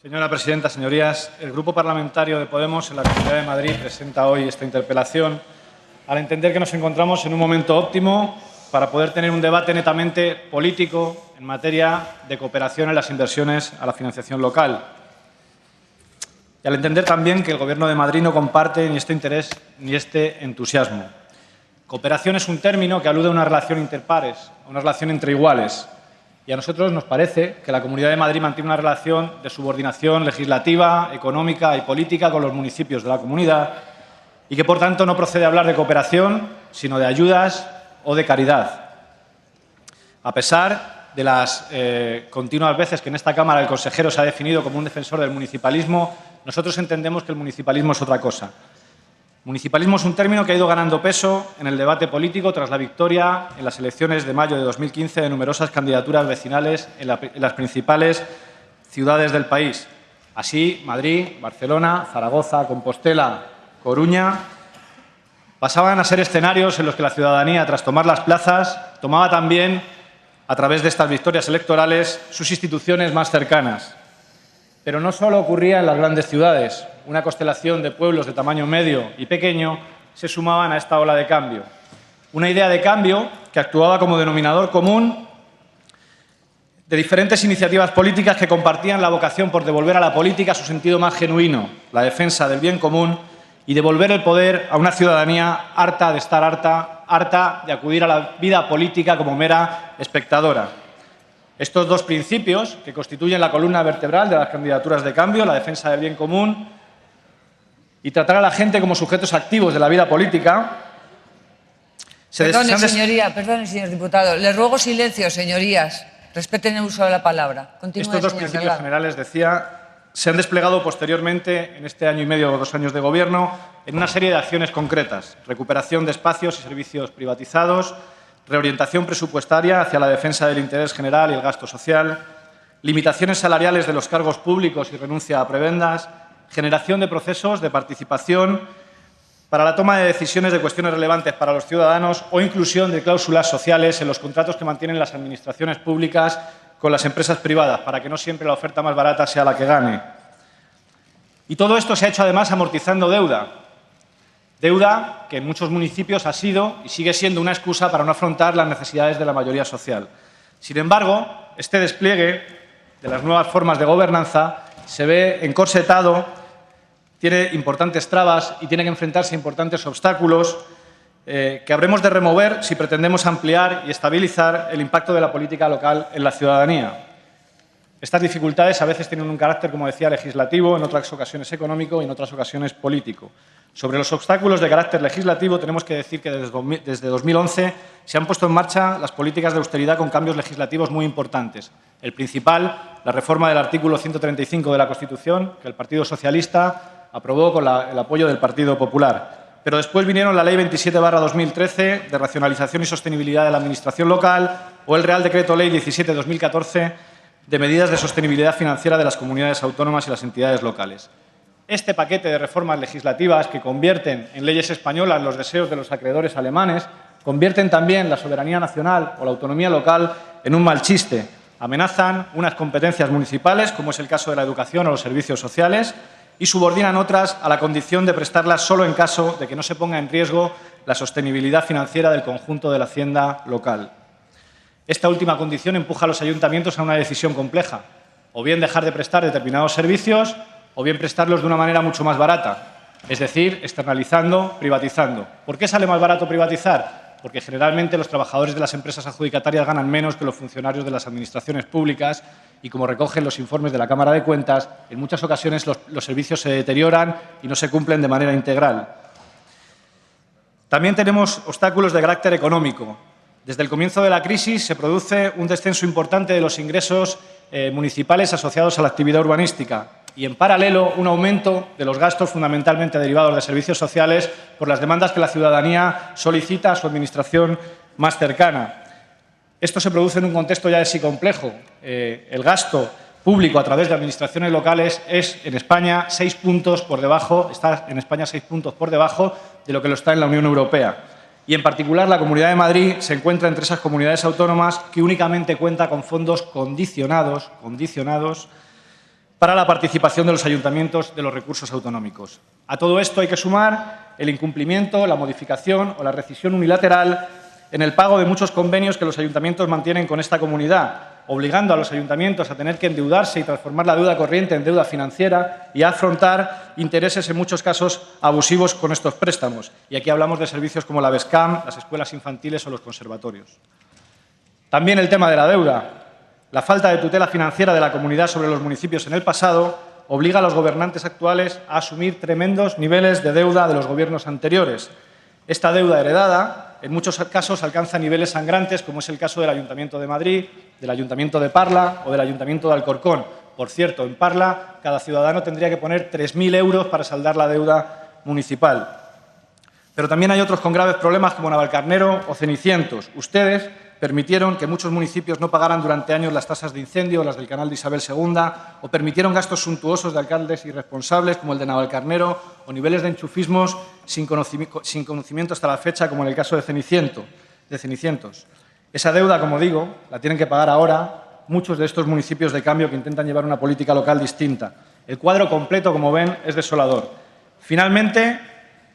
Señora presidenta, señorías, el Grupo Parlamentario de Podemos en la Comunidad de Madrid presenta hoy esta interpelación al entender que nos encontramos en un momento óptimo para poder tener un debate netamente político en materia de cooperación en las inversiones a la financiación local. Y al entender también que el Gobierno de Madrid no comparte ni este interés ni este entusiasmo. Cooperación es un término que alude a una relación interpares, a una relación entre iguales. Y a nosotros nos parece que la Comunidad de Madrid mantiene una relación de subordinación legislativa, económica y política con los municipios de la comunidad y que, por tanto, no procede a hablar de cooperación, sino de ayudas o de caridad. A pesar de las continuas veces que en esta Cámara el consejero se ha definido como un defensor del municipalismo, nosotros entendemos que el municipalismo es otra cosa. Municipalismo es un término que ha ido ganando peso en el debate político tras la victoria en las elecciones de mayo de 2015 de numerosas candidaturas vecinales en las principales ciudades del país. Así, Madrid, Barcelona, Zaragoza, Compostela, Coruña pasaban a ser escenarios en los que la ciudadanía, tras tomar las plazas, tomaba también, a través de estas victorias electorales, sus instituciones más cercanas. Pero no solo ocurría en las grandes ciudades. Una constelación de pueblos de tamaño medio y pequeño se sumaban a esta ola de cambio. Una idea de cambio que actuaba como denominador común de diferentes iniciativas políticas que compartían la vocación por devolver a la política su sentido más genuino, la defensa del bien común y devolver el poder a una ciudadanía harta de estar harta de acudir a la vida política como mera espectadora. Estos dos principios, que constituyen la columna vertebral de las candidaturas de cambio, la defensa del bien común y tratar a la gente como sujetos activos de la vida política. Perdone, señor diputado. Le ruego silencio, señorías. Respeten el uso de la palabra. Continúe, estos dos principios generales, decía, se han desplegado posteriormente en este año y medio o 2 años de gobierno en una serie de acciones concretas. Recuperación de espacios y servicios privatizados, reorientación presupuestaria hacia la defensa del interés general y el gasto social, limitaciones salariales de los cargos públicos y renuncia a prebendas, generación de procesos de participación para la toma de decisiones de cuestiones relevantes para los ciudadanos o inclusión de cláusulas sociales en los contratos que mantienen las administraciones públicas con las empresas privadas, para que no siempre la oferta más barata sea la que gane. Y todo esto se ha hecho además amortizando deuda. Deuda que en muchos municipios ha sido y sigue siendo una excusa para no afrontar las necesidades de la mayoría social. Sin embargo, este despliegue de las nuevas formas de gobernanza se ve encorsetado, tiene importantes trabas y tiene que enfrentarse a importantes obstáculos que habremos de remover si pretendemos ampliar y estabilizar el impacto de la política local en la ciudadanía. Estas dificultades a veces tienen un carácter, como decía, legislativo, en otras ocasiones económico y en otras ocasiones político. Sobre los obstáculos de carácter legislativo tenemos que decir que desde 2011 se han puesto en marcha las políticas de austeridad con cambios legislativos muy importantes. El principal, la reforma del artículo 135 de la Constitución, que el Partido Socialista aprobó con el apoyo del Partido Popular. Pero después vinieron la Ley 27/2013 de racionalización y sostenibilidad de la Administración local o el Real Decreto Ley 17/2014 de medidas de sostenibilidad financiera de las comunidades autónomas y las entidades locales. Este paquete de reformas legislativas que convierten en leyes españolas los deseos de los acreedores alemanes, convierten también la soberanía nacional o la autonomía local en un mal chiste. Amenazan unas competencias municipales, como es el caso de la educación o los servicios sociales, y subordinan otras a la condición de prestarlas solo en caso de que no se ponga en riesgo la sostenibilidad financiera del conjunto de la hacienda local. Esta última condición empuja a los ayuntamientos a una decisión compleja, o bien dejar de prestar determinados servicios o bien prestarlos de una manera mucho más barata, es decir, externalizando, privatizando. ¿Por qué sale más barato privatizar? Porque generalmente los trabajadores de las empresas adjudicatarias ganan menos que los funcionarios de las administraciones públicas y, como recogen los informes de la Cámara de Cuentas, en muchas ocasiones los servicios se deterioran y no se cumplen de manera integral. También tenemos obstáculos de carácter económico. Desde el comienzo de la crisis se produce un descenso importante de los ingresos municipales asociados a la actividad urbanística y, en paralelo, un aumento de los gastos fundamentalmente derivados de servicios sociales por las demandas que la ciudadanía solicita a su administración más cercana. Esto se produce en un contexto ya de sí complejo. El gasto público a través de administraciones locales es en España 6 puntos por debajo, está en España 6 puntos por debajo de lo que lo está en la Unión Europea. Y, en particular, la Comunidad de Madrid se encuentra entre esas comunidades autónomas que únicamente cuenta con fondos condicionados para la participación de los ayuntamientos de los recursos autonómicos. A todo esto hay que sumar el incumplimiento, la modificación o la rescisión unilateral en el pago de muchos convenios que los ayuntamientos mantienen con esta comunidad, obligando a los ayuntamientos a tener que endeudarse y transformar la deuda corriente en deuda financiera y a afrontar intereses, en muchos casos, abusivos con estos préstamos. Y aquí hablamos de servicios como la BESCAM, las escuelas infantiles o los conservatorios. También el tema de la deuda. La falta de tutela financiera de la comunidad sobre los municipios en el pasado obliga a los gobernantes actuales a asumir tremendos niveles de deuda de los gobiernos anteriores. Esta deuda heredada, en muchos casos, alcanza niveles sangrantes, como es el caso del Ayuntamiento de Madrid, del Ayuntamiento de Parla o del Ayuntamiento de Alcorcón. Por cierto, en Parla, cada ciudadano tendría que poner 3.000 euros para saldar la deuda municipal. Pero también hay otros con graves problemas, como Navalcarnero o Cenicientos. Ustedes permitieron que muchos municipios no pagaran durante años las tasas de incendio o las del canal de Isabel II, o permitieron gastos suntuosos de alcaldes irresponsables, como el de Navalcarnero, o niveles de enchufismos sin conocimiento hasta la fecha, como en el caso de Cenicientos. Esa deuda, como digo, la tienen que pagar ahora muchos de estos municipios de cambio que intentan llevar una política local distinta. El cuadro completo, como ven, es desolador. Finalmente,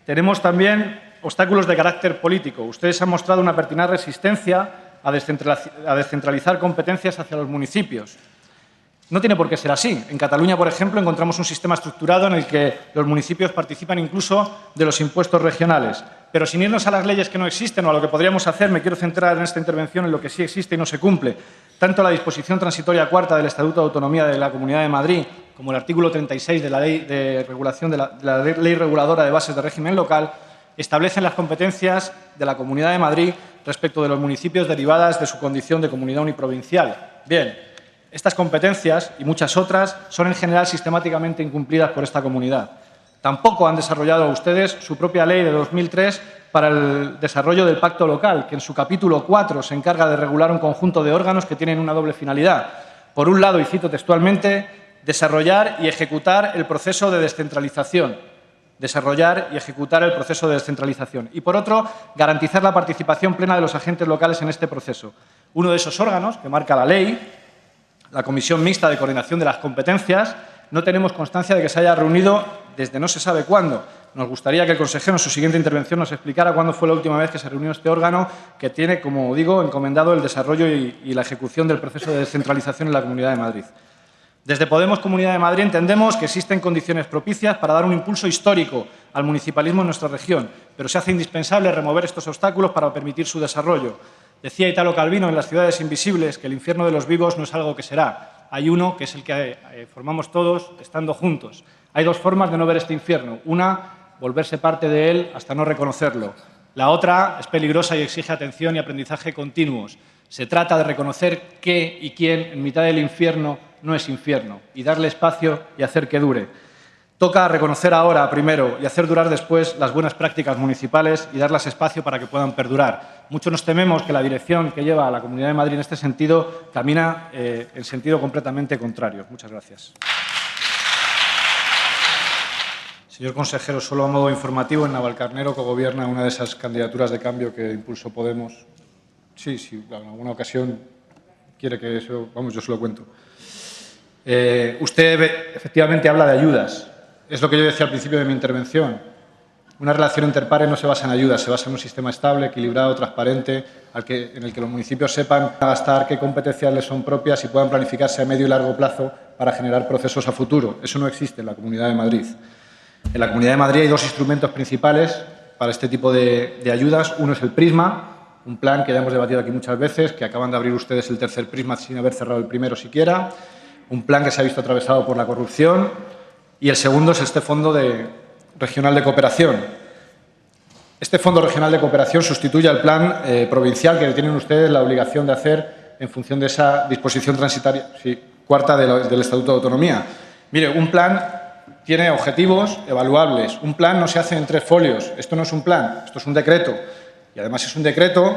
tenemos también obstáculos de carácter político. Ustedes han mostrado una pertinaz resistencia a descentralizar competencias hacia los municipios. No tiene por qué ser así. En Cataluña, por ejemplo, encontramos un sistema estructurado en el que los municipios participan incluso de los impuestos regionales. Pero sin irnos a las leyes que no existen o a lo que podríamos hacer, me quiero centrar en esta intervención en lo que sí existe y no se cumple. Tanto la disposición transitoria cuarta del Estatuto de Autonomía de la Comunidad de Madrid como el artículo 36 de la Ley de Regulación de la Ley Reguladora de Bases de Régimen Local establecen las competencias de la Comunidad de Madrid respecto de los municipios derivadas de su condición de comunidad uniprovincial. Bien, estas competencias y muchas otras son en general sistemáticamente incumplidas por esta comunidad. Tampoco han desarrollado ustedes su propia ley de 2003 para el desarrollo del pacto local, que en su capítulo 4 se encarga de regular un conjunto de órganos que tienen una doble finalidad. Por un lado, y cito textualmente, desarrollar y ejecutar el proceso de descentralización. Y, por otro, garantizar la participación plena de los agentes locales en este proceso. Uno de esos órganos que marca la ley, la Comisión Mixta de Coordinación de las Competencias, no tenemos constancia de que se haya reunido desde no se sabe cuándo. Nos gustaría que el consejero en su siguiente intervención nos explicara cuándo fue la última vez que se reunió este órgano que tiene, como digo, encomendado el desarrollo y la ejecución del proceso de descentralización en la Comunidad de Madrid. Desde Podemos Comunidad de Madrid entendemos que existen condiciones propicias para dar un impulso histórico al municipalismo en nuestra región, pero se hace indispensable remover estos obstáculos para permitir su desarrollo. Decía Italo Calvino en Las ciudades invisibles que el infierno de los vivos no es algo que será. Hay uno que es el que formamos todos estando juntos. Hay dos formas de no ver este infierno. Una, volverse parte de él hasta no reconocerlo. La otra es peligrosa y exige atención y aprendizaje continuos. Se trata de reconocer qué y quién en mitad del infierno no es infierno y darle espacio y hacer que dure. Toca reconocer ahora primero y hacer durar después las buenas prácticas municipales y darles espacio para que puedan perdurar. Mucho nos tememos que la dirección que lleva a la Comunidad de Madrid en este sentido camina en sentido completamente contrario. Muchas gracias. Señor consejero, solo a modo informativo, en Navalcarnero cogobierna una de esas candidaturas de cambio que impulsó Podemos. Sí, en alguna ocasión quiere que eso... Vamos, yo se lo cuento. Usted efectivamente habla de ayudas. Es lo que yo decía al principio de mi intervención. Una relación entre pares no se basa en ayudas, se basa en un sistema estable, equilibrado, transparente, en el que los municipios sepan gastar, qué competencias les son propias y puedan planificarse a medio y largo plazo para generar procesos a futuro. Eso no existe en la Comunidad de Madrid. En la Comunidad de Madrid hay dos instrumentos principales para este tipo de ayudas. Uno es el Prisma, un plan que ya hemos debatido aquí muchas veces, que acaban de abrir ustedes el tercer Prisma sin haber cerrado el primero siquiera. Un plan que se ha visto atravesado por la corrupción. Y el segundo es este Fondo Regional de Cooperación. Este Fondo Regional de Cooperación sustituye al plan provincial que tienen ustedes la obligación de hacer en función de esa disposición transitoria cuarta del Estatuto de Autonomía. Mire, un plan tiene objetivos evaluables. Un plan no se hace en 3 folios. Esto no es un plan, esto es un decreto. Y además es un decreto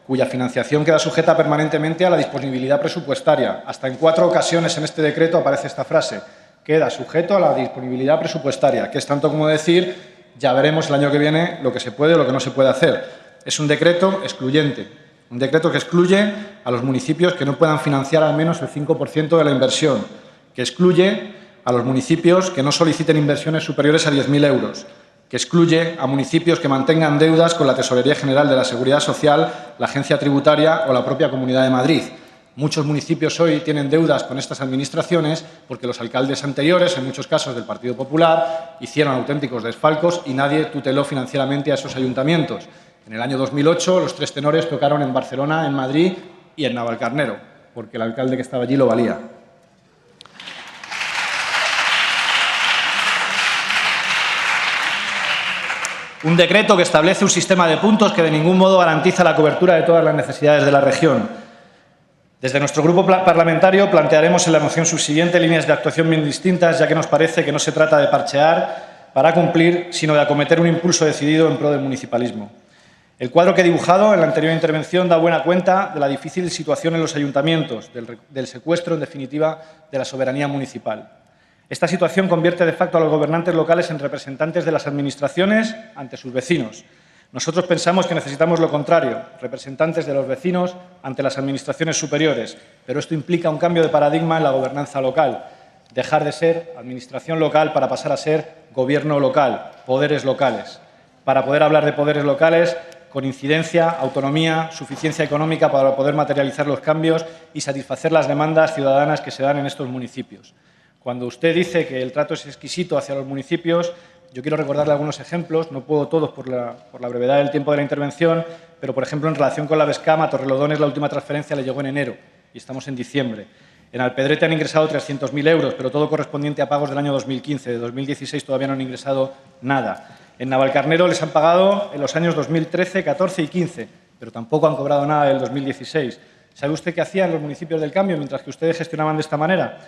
cuya financiación queda sujeta permanentemente a la disponibilidad presupuestaria. Hasta en 4 ocasiones en este decreto aparece esta frase: queda sujeto a la disponibilidad presupuestaria, que es tanto como decir, ya veremos el año que viene lo que se puede o lo que no se puede hacer. Es un decreto excluyente, un decreto que excluye a los municipios que no puedan financiar al menos el 5% de la inversión, que excluye a los municipios que no soliciten inversiones superiores a 10.000 euros, que excluye a municipios que mantengan deudas con la Tesorería General de la Seguridad Social, la Agencia Tributaria o la propia Comunidad de Madrid. Muchos municipios hoy tienen deudas con estas administraciones porque los alcaldes anteriores, en muchos casos del Partido Popular, hicieron auténticos desfalcos y nadie tuteló financieramente a esos ayuntamientos. En el año 2008 los tres tenores tocaron en Barcelona, en Madrid y en Navalcarnero, porque el alcalde que estaba allí lo valía. Un decreto que establece un sistema de puntos que de ningún modo garantiza la cobertura de todas las necesidades de la región. Desde nuestro grupo parlamentario plantearemos en la moción subsiguiente líneas de actuación bien distintas, ya que nos parece que no se trata de parchear para cumplir, sino de acometer un impulso decidido en pro del municipalismo. El cuadro que he dibujado en la anterior intervención da buena cuenta de la difícil situación en los ayuntamientos, del secuestro, en definitiva, de la soberanía municipal. Esta situación convierte de facto a los gobernantes locales en representantes de las administraciones ante sus vecinos. Nosotros pensamos que necesitamos lo contrario, representantes de los vecinos ante las administraciones superiores, pero esto implica un cambio de paradigma en la gobernanza local, dejar de ser administración local para pasar a ser gobierno local, poderes locales. Para poder hablar de poderes locales, con incidencia, autonomía, suficiencia económica para poder materializar los cambios y satisfacer las demandas ciudadanas que se dan en estos municipios. Cuando usted dice que el trato es exquisito hacia los municipios, yo quiero recordarle algunos ejemplos, no puedo todos por la brevedad del tiempo de la intervención, pero, por ejemplo, en relación con la Bescama, a Torrelodones la última transferencia le llegó en enero y estamos en diciembre. En Alpedrete han ingresado 300.000 euros, pero todo correspondiente a pagos del año 2015. De 2016 todavía no han ingresado nada. En Navalcarnero les han pagado en los años 2013, 14 y 15, pero tampoco han cobrado nada del 2016. ¿Sabe usted qué hacían los municipios del cambio mientras que ustedes gestionaban de esta manera?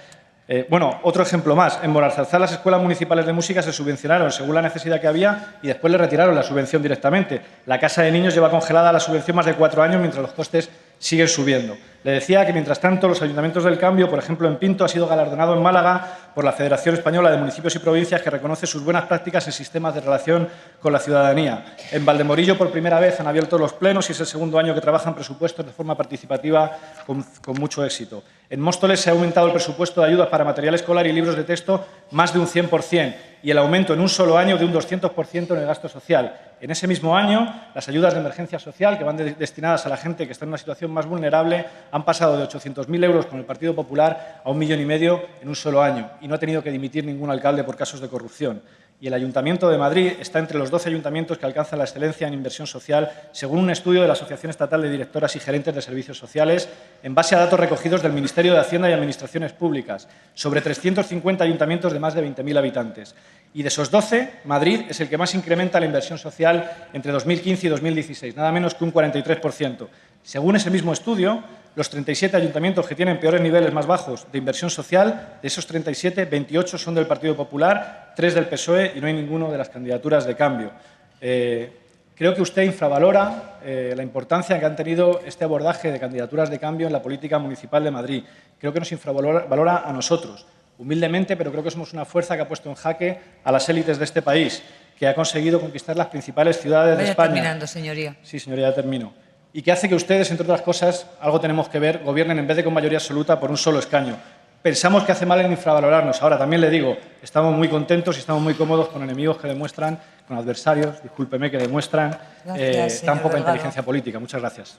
Bueno, otro ejemplo más. En Moralzarzal las escuelas municipales de música se subvencionaron según la necesidad que había y después le retiraron la subvención directamente. La Casa de Niños lleva congelada la subvención más de 4 años mientras los costes siguen subiendo. Le decía que, mientras tanto, los ayuntamientos del cambio, por ejemplo, en Pinto, ha sido galardonado en Málaga por la Federación Española de Municipios y Provincias, que reconoce sus buenas prácticas en sistemas de relación con la ciudadanía. En Valdemorillo, por primera vez, han abierto los plenos y es el segundo año que trabajan presupuestos de forma participativa con mucho éxito. En Móstoles se ha aumentado el presupuesto de ayudas para material escolar y libros de texto más de un 100% y el aumento en un solo año de un 200% en el gasto social. En ese mismo año, las ayudas de emergencia social, que van destinadas a la gente que está en una situación más vulnerable, han pasado de 800.000 euros con el Partido Popular a 1,5 millones en un solo año y no ha tenido que dimitir ningún alcalde por casos de corrupción. Y el Ayuntamiento de Madrid está entre los 12 ayuntamientos que alcanzan la excelencia en inversión social, según un estudio de la Asociación Estatal de Directoras y Gerentes de Servicios Sociales, en base a datos recogidos del Ministerio de Hacienda y Administraciones Públicas, sobre 350 ayuntamientos de más de 20.000 habitantes. Y de esos 12, Madrid es el que más incrementa la inversión social entre 2015 y 2016, nada menos que un 43%. Según ese mismo estudio, los 37 ayuntamientos que tienen peores niveles más bajos de inversión social, de esos 37, 28 son del Partido Popular, 3 del PSOE y no hay ninguno de las candidaturas de cambio. Creo que usted infravalora la importancia que han tenido este abordaje de candidaturas de cambio en la política municipal de Madrid. Creo que nos infravalora a nosotros, humildemente, pero creo que somos una fuerza que ha puesto en jaque a las élites de este país, que ha conseguido conquistar las principales ciudades de España. Terminando, señoría. Sí, señoría, ya termino. Y que hace que ustedes, entre otras cosas, algo tenemos que ver, gobiernen en vez de con mayoría absoluta por un solo escaño. Pensamos que hace mal en infravalorarnos. Ahora, también le digo, estamos muy contentos y estamos muy cómodos con enemigos que demuestran, con adversarios, discúlpeme, que demuestran tan poca inteligencia política. Muchas gracias.